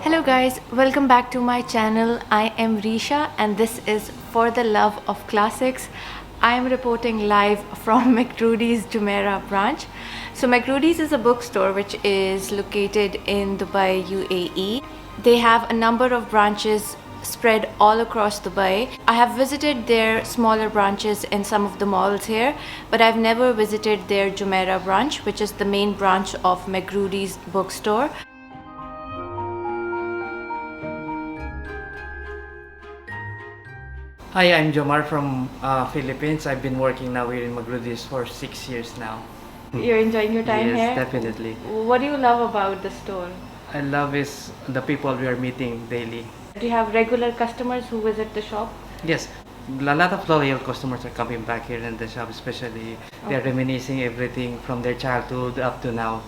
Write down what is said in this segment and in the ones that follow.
Hello guys, welcome back to my channel. I am Risha and this is For the Love of Classics. I am reporting live from McRudy's Jumeirah branch. So McRudy's is a bookstore which is located in Dubai, UAE. They have a number of branches spread all across Dubai. I have visited their smaller branches in some of the malls here, but I've never visited their Jumeirah branch, which is the main branch of McRudy's bookstore. Hi, I'm Jomar from Philippines. I've been working now here in McRudy's for 6 years now. You're enjoying your time Yes, here? definitely. What do you love about the store? I love is the people we are meeting daily. Do you have regular customers who visit the shop? Yes, a lot of loyal customers are coming back here in the shop, especially they are reminiscing everything from their childhood up to now.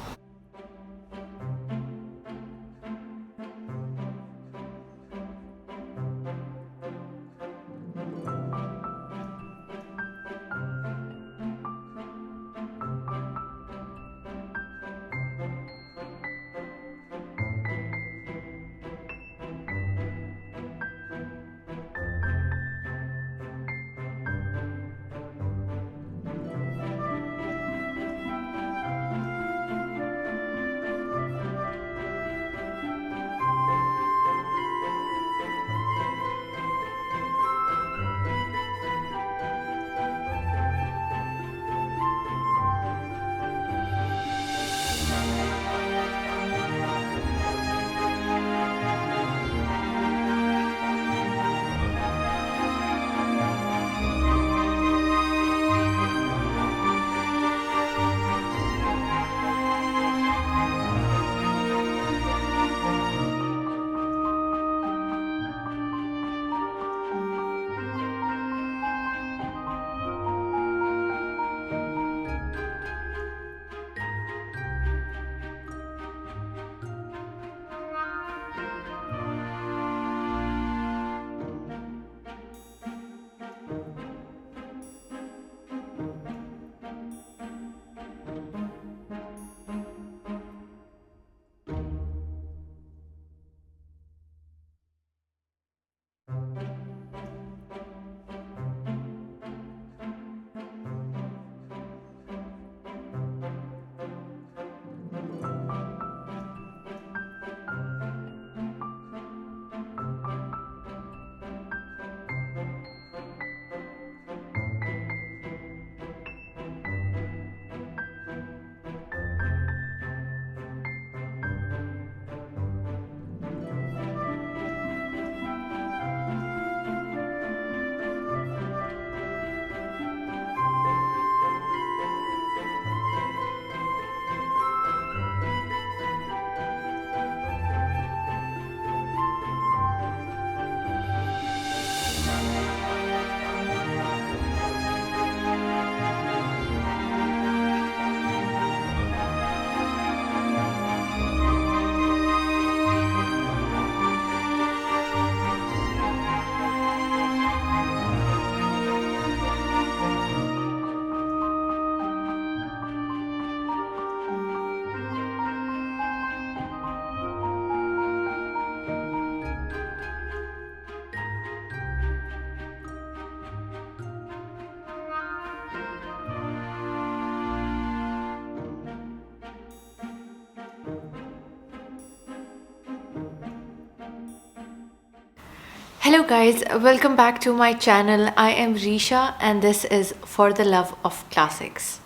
Hello guys, welcome back to my channel. I am Risha and this is For the Love of Classics.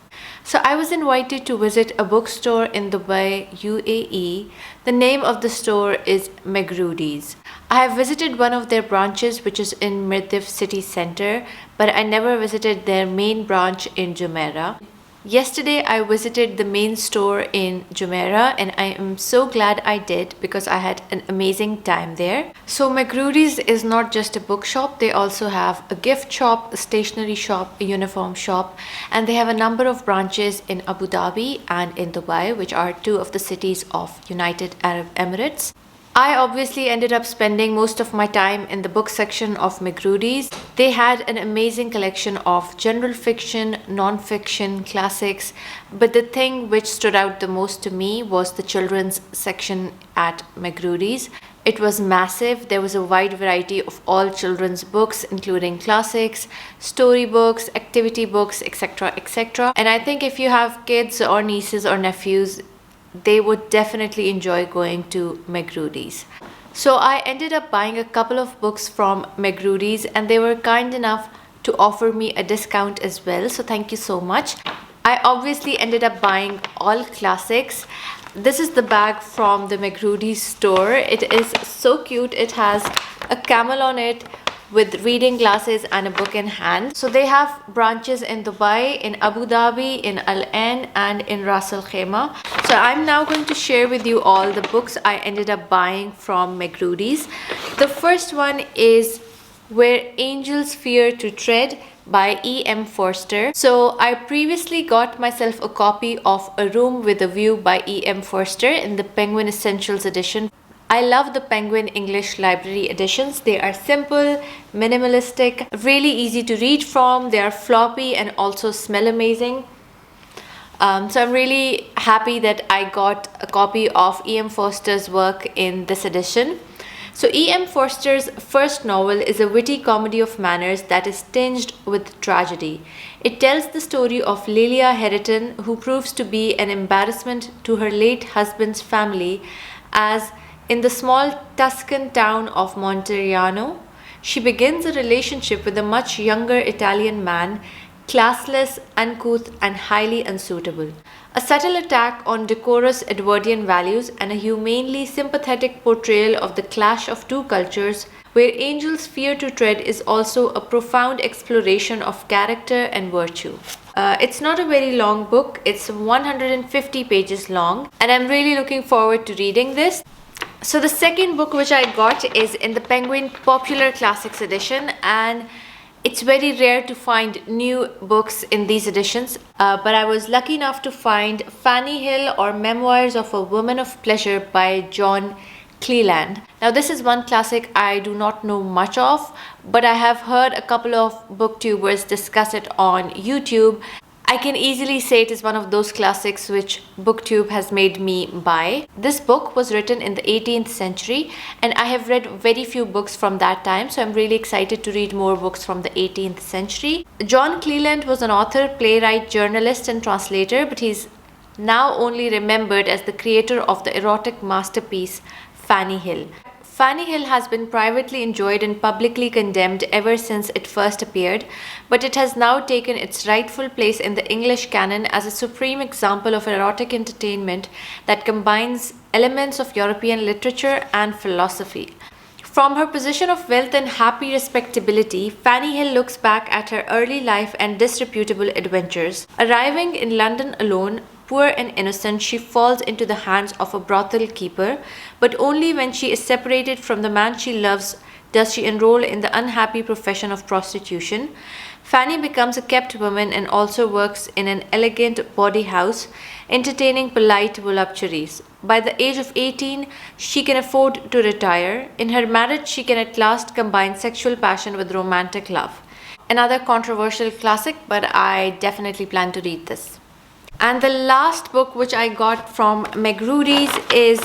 So I was invited to visit a bookstore in Dubai, UAE. The name of the store is McRudy's. I have visited one of their branches which is in Mirdif city center, but I never visited their main branch in Jumeirah. Yesterday I visited the main store in Jumeirah and I am so glad I did because I had an amazing time there. So McRudy's is not just a bookshop, they also have a gift shop, a stationery shop, a uniform shop, and they have a number of branches in Abu Dhabi and in Dubai, which are two of the cities of United Arab Emirates. I obviously ended up spending most of my time in the book section of McRudy's. They had an amazing collection of general fiction, non-fiction, classics, but the thing which stood out the most to me was the children's section at McRudy's. It was massive. There was a wide variety of all children's books, including classics, storybooks, activity books, etc., etc. And I think if you have kids or nieces or nephews, they would definitely enjoy going to McGrody's. So I ended up buying a couple of books from McGrody's, and they were kind enough to offer me a discount as well. So thank you so much. I obviously ended up buying all classics. This is the bag from the McGrody's store. It is so cute. It has a camel on it with reading glasses and a book in hand. So they have branches in Dubai, in Abu Dhabi, in Al Ain, and in Ras Al Khaimah. So I'm now going to share with you all the books I ended up buying from McGrody's. The first one is Where Angels Fear to Tread by E.M. Forster. So I previously got myself a copy of A Room with a View by E.M. Forster in the Penguin Essentials edition. I love the Penguin English Library editions. They are simple, minimalistic, really easy to read from. They are floppy and also smell amazing. So I'm really happy that I got a copy of E.M. Forster's work in this edition. So E.M. Forster's first novel is a witty comedy of manners that is tinged with tragedy. It tells the story of Lilia Heriton, who proves to be an embarrassment to her late husband's family, as in the small Tuscan town of Monteriano, she begins a relationship with a much younger Italian man, classless, uncouth, and highly unsuitable. A subtle attack on decorous Edwardian values and a humanely sympathetic portrayal of the clash of two cultures, Where Angels Fear to Tread is also a profound exploration of character and virtue. It's not a very long book, it's 150 pages long, and I'm really looking forward to reading this. So the second book which I got is in the Penguin Popular Classics edition, and it's very rare to find new books in these editions, but I was lucky enough to find Fanny Hill, or Memoirs of a Woman of Pleasure by John Cleland. Now this is one classic I do not know much of, but I have heard a couple of booktubers discuss it on YouTube. I can easily say it is one of those classics which BookTube has made me buy. This book was written in the 18th century, and I have read very few books from that time, so I'm really excited to read more books from the 18th century. John Cleland was an author, playwright, journalist, and translator, but he's now only remembered as the creator of the erotic masterpiece Fanny Hill. Fanny Hill has been privately enjoyed and publicly condemned ever since it first appeared, but it has now taken its rightful place in the English canon as a supreme example of erotic entertainment that combines elements of European literature and philosophy. From her position of wealth and happy respectability, Fanny Hill looks back at her early life and disreputable adventures. Arriving in London alone, poor and innocent, she falls into the hands of a brothel keeper, but only when she is separated from the man she loves does she enroll in the unhappy profession of prostitution. Fanny becomes a kept woman and also works in an elegant bawdy house, entertaining polite voluptuaries. By the age of 18, she can afford to retire. In her marriage, she can at last combine sexual passion with romantic love. Another controversial classic, but I definitely plan to read this. And the last book which I got from McGrody's is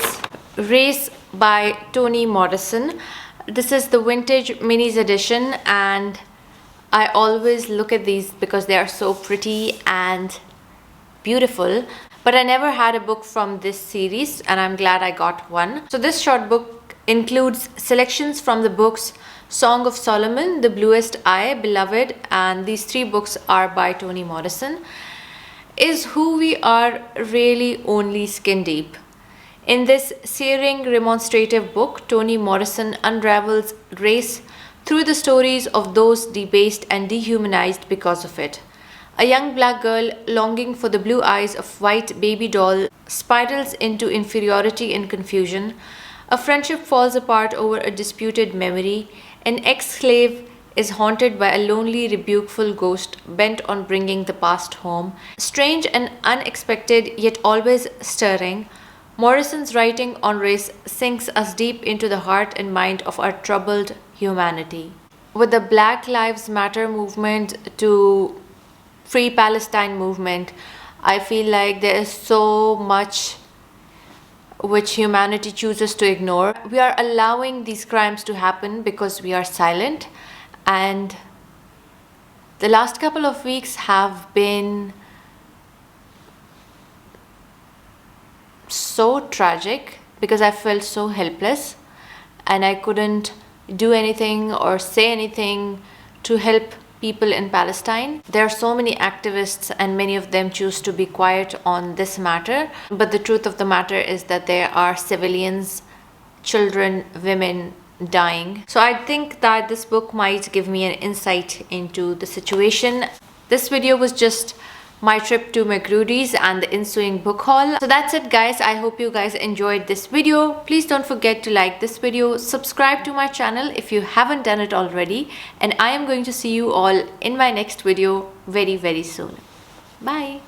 Race by Toni Morrison. This is the vintage minis edition, and I always look at these because they are so pretty and beautiful. But I never had a book from this series, and I'm glad I got one. So this short book includes selections from the books Song of Solomon, The Bluest Eye, Beloved, and these three books are by Toni Morrison. Is Who We Are Really Only Skin Deep? In this searing, remonstrative book, Toni Morrison unravels race through the stories of those debased and dehumanized because of it. A young black girl longing for the blue eyes of white baby doll spirals into inferiority and confusion. A friendship falls apart over a disputed memory. An ex-slave is haunted by a lonely, rebukeful ghost bent on bringing the past home. Strange and unexpected, yet always stirring, Morrison's writing on race sinks us deep into the heart and mind of our troubled humanity. With the Black Lives Matter movement to Free Palestine movement, I feel like there is so much which humanity chooses to ignore. We are allowing these crimes to happen because we are silent, and the last couple of weeks have been so tragic because I felt so helpless and I couldn't do anything or say anything to help people in Palestine. There are so many activists and many of them choose to be quiet on this matter, but the truth of the matter is that there are civilians, children, women dying. So I think that this book might give me an insight into the situation. This video was just my trip to McGrody's and the ensuing book haul. So that's it guys. I hope you guys enjoyed this video. Please don't forget to like this video, subscribe to my channel if you haven't done it already, and I am going to see you all in my next video very soon. Bye.